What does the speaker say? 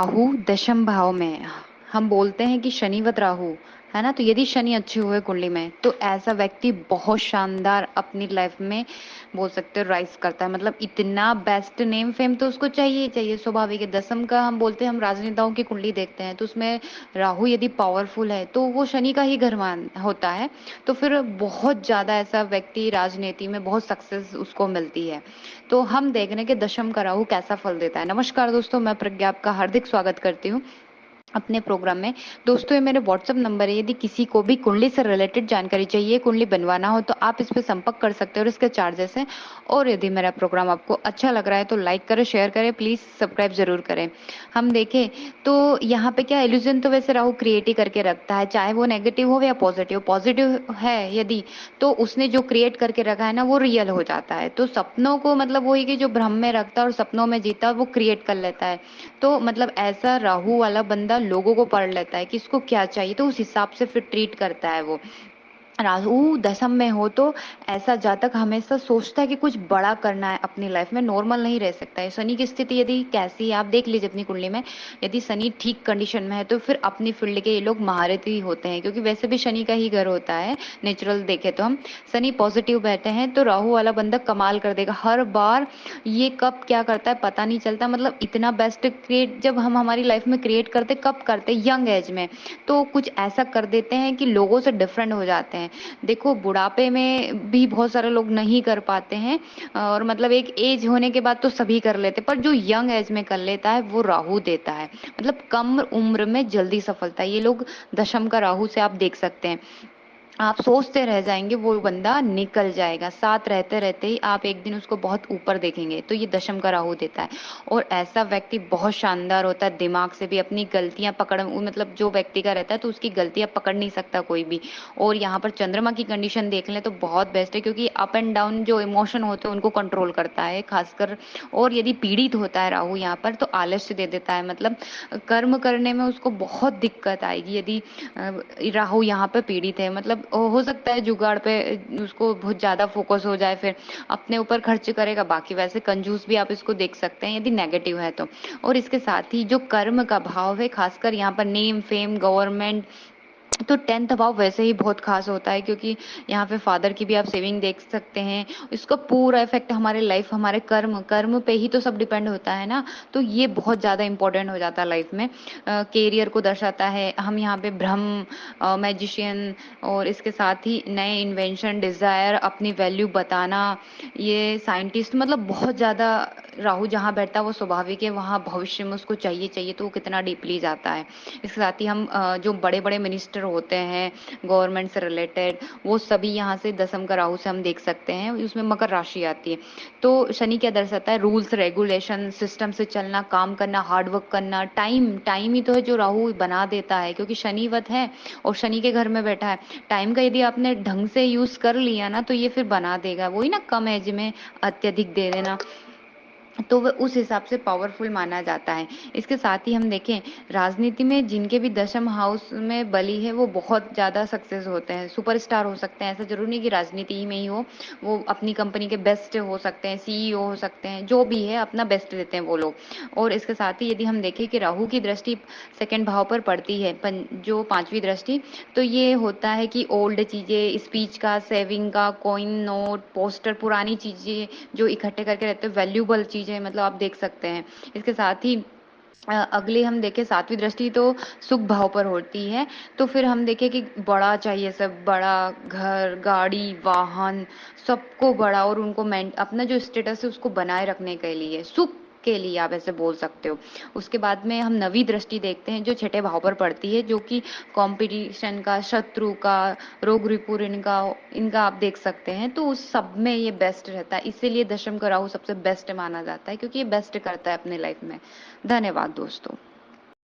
राहु दशम भाव में, हम बोलते हैं कि शनिवत राहु है ना। तो यदि शनि अच्छे हुए कुंडली में तो ऐसा व्यक्ति बहुत शानदार अपनी लाइफ में बोल सकते हो राइज करता है। मतलब इतना बेस्ट नेम फेम तो उसको चाहिए ही चाहिए, स्वाभाविक है। दसम का हम बोलते हैं, हम राजनेताओं की कुंडली देखते हैं तो उसमें राहु यदि पावरफुल है तो वो शनि का ही घर मान होता है। तो फिर बहुत ज्यादा ऐसा व्यक्ति राजनीति में बहुत सक्सेस उसको मिलती है। तो हम देख रहे हैं कि दशम का राहु कैसा फल देता है। नमस्कार दोस्तों, मैं प्रज्ञा आपका हार्दिक स्वागत करती हूँ अपने प्रोग्राम में। दोस्तों, ये मेरे व्हाट्सएप नंबर है, यदि किसी को भी कुंडली से रिलेटेड जानकारी चाहिए, कुंडली बनवाना हो तो आप इस पे संपर्क कर सकते हो और इसके चार्जेस हैं। और यदि मेरा प्रोग्राम आपको अच्छा लग रहा है तो लाइक करें, शेयर करें, प्लीज सब्सक्राइब जरूर करें। हम देखें तो यहाँ पे क्या इल्यूजन तो वैसे राहु क्रिएट ही करके रखता है, चाहे वो नेगेटिव हो या पॉजिटिव। पॉजिटिव है यदि, तो उसने जो क्रिएट करके रखा है ना वो रियल हो जाता है। तो सपनों को मतलब वही कि जो भ्रम में रखता है और सपनों में जीता है वो क्रिएट कर लेता है। तो मतलब ऐसा राहु वाला बंदा लोगों को पढ़ लेता है कि इसको क्या चाहिए, तो उस हिसाब से फिर ट्रीट करता है वो। राहु दशम में हो तो ऐसा जातक हमेशा सोचता है कि कुछ बड़ा करना है अपनी लाइफ में, नॉर्मल नहीं रह सकता है। शनि की स्थिति यदि कैसी है आप देख लीजिए अपनी कुंडली में। यदि शनि ठीक कंडीशन में है तो फिर अपनी फील्ड के ये लोग महारथी होते हैं, क्योंकि वैसे भी शनि का ही घर होता है नेचुरल देखे तो हम। शनि पॉजिटिव बैठे हैं तो राहु वाला बंदा कमाल कर देगा हर बार। ये कब क्या करता है पता नहीं चलता। मतलब इतना बेस्ट क्रिएट जब हम हमारी लाइफ में क्रिएट करते, कब करते, यंग एज में। तो कुछ ऐसा कर देते हैं कि लोगों से डिफरेंट हो जाते हैं। देखो बुढ़ापे में भी बहुत सारे लोग नहीं कर पाते हैं, और मतलब एक एज होने के बाद तो सभी कर लेते, पर जो यंग एज में कर लेता है वो राहु देता है। मतलब कम उम्र में जल्दी सफलता, ये लोग दशम का राहु से आप देख सकते हैं। आप सोचते रह जाएंगे वो बंदा निकल जाएगा, साथ रहते रहते ही आप एक दिन उसको बहुत ऊपर देखेंगे। तो ये दशम का राहु देता है। और ऐसा व्यक्ति बहुत शानदार होता है, दिमाग से भी अपनी गलतियां पकड़, मतलब जो व्यक्ति का रहता है तो उसकी गलतियां पकड़ नहीं सकता कोई भी। और यहाँ पर चंद्रमा की कंडीशन देख लें तो बहुत बेस्ट है, क्योंकि अप एंड डाउन जो इमोशन होते हैं उनको कंट्रोल करता है खासकर। और यदि पीड़ित होता है राहु यहाँ पर तो आलस्य दे देता है। मतलब कर्म करने में उसको बहुत दिक्कत आएगी यदि राहु यहाँ पे पीड़ित है। मतलब हो सकता है जुगाड़ पे उसको बहुत ज्यादा फोकस हो जाए, फिर अपने ऊपर खर्च करेगा। बाकी वैसे कंजूस भी आप इसको देख सकते हैं यदि नेगेटिव है तो। और इसके साथ ही जो कर्म का भाव है, खासकर यहाँ पर नेम फेम गवर्नमेंट, तो 10th भाव वैसे ही बहुत खास होता है, क्योंकि यहाँ पे फादर की भी आप सेविंग देख सकते हैं। इसका पूरा इफेक्ट हमारे लाइफ, हमारे कर्म कर्म पे ही तो सब डिपेंड होता है ना। तो ये बहुत ज्यादा इंपॉर्टेंट हो जाता है लाइफ में। कैरियर को दर्शाता है। हम यहाँ पे ब्रह्म, मैजिशियन, और इसके साथ ही नए इन्वेंशन, डिजायर, अपनी वैल्यू बताना, ये साइंटिस्ट, मतलब बहुत ज्यादा राहु जहाँ बैठता है वो स्वाभाविक है वहां भविष्य में उसको चाहिए चाहिए तो वो कितना डीपली जाता है। इसके साथ ही हम जो बड़े बड़े मिनिस्टर होते हैं गवर्नमेंट से रिलेटेड, वो सभी यहाँ से दसम का राहु से हम देख सकते हैं। उसमें मकर राशि आती है। तो शनि क्या दर्शाता है? रूल्स रेगुलेशन, सिस्टम से चलना, काम करना, हार्डवर्क करना। टाइम टाइम ही तो है जो राहु बना देता है, क्योंकि शनिवत है और शनि के घर में बैठा है। टाइम का यदि आपने ढंग से यूज कर लिया ना तो ये फिर बना देगा। वही ना, कम एज में अत्यधिक दे देना, तो वह उस हिसाब से पावरफुल माना जाता है। इसके साथ ही हम देखें राजनीति में जिनके भी दशम हाउस में बली है वो बहुत ज्यादा सक्सेस होते हैं, सुपरस्टार हो सकते हैं। ऐसा जरूरी नहीं कि राजनीति ही में ही हो, वो अपनी कंपनी के बेस्ट हो सकते हैं, सीईओ हो सकते हैं, जो भी है अपना बेस्ट देते हैं वो लोग। और इसके साथ ही यदि हम देखें कि राहु की दृष्टि सेकंड भाव पर पड़ती है, जो पांचवी दृष्टि, तो ये होता है कि ओल्ड चीजें, स्पीच का, सेविंग का, कॉइन नोट, पोस्टर, पुरानी चीजें जो इकट्ठे करके रहते हैं, वैल्यूबल चीजें, मतलब आप देख सकते हैं। इसके साथ ही अगले हम देखें सातवीं दृष्टि तो सुख भाव पर होती है। तो फिर हम देखें कि बड़ा चाहिए, सब बड़ा, घर, गाड़ी, वाहन, सबको बड़ा, और उनको अपना जो स्टेटस है उसको बनाए रखने के लिए, सुख के लिए आप ऐसे बोल सकते हो। उसके बाद में हम नवी दृष्टि देखते हैं जो छठे भाव पर पड़ती है, जो कि कंपटीशन का, शत्रु का, रोग रिपुर, इनका इनका आप देख सकते हैं। तो उस सब में ये बेस्ट रहता है, इसीलिए दशम का राहु सबसे बेस्ट माना जाता है, क्योंकि ये बेस्ट करता है अपने लाइफ में। धन्यवाद दोस्तों।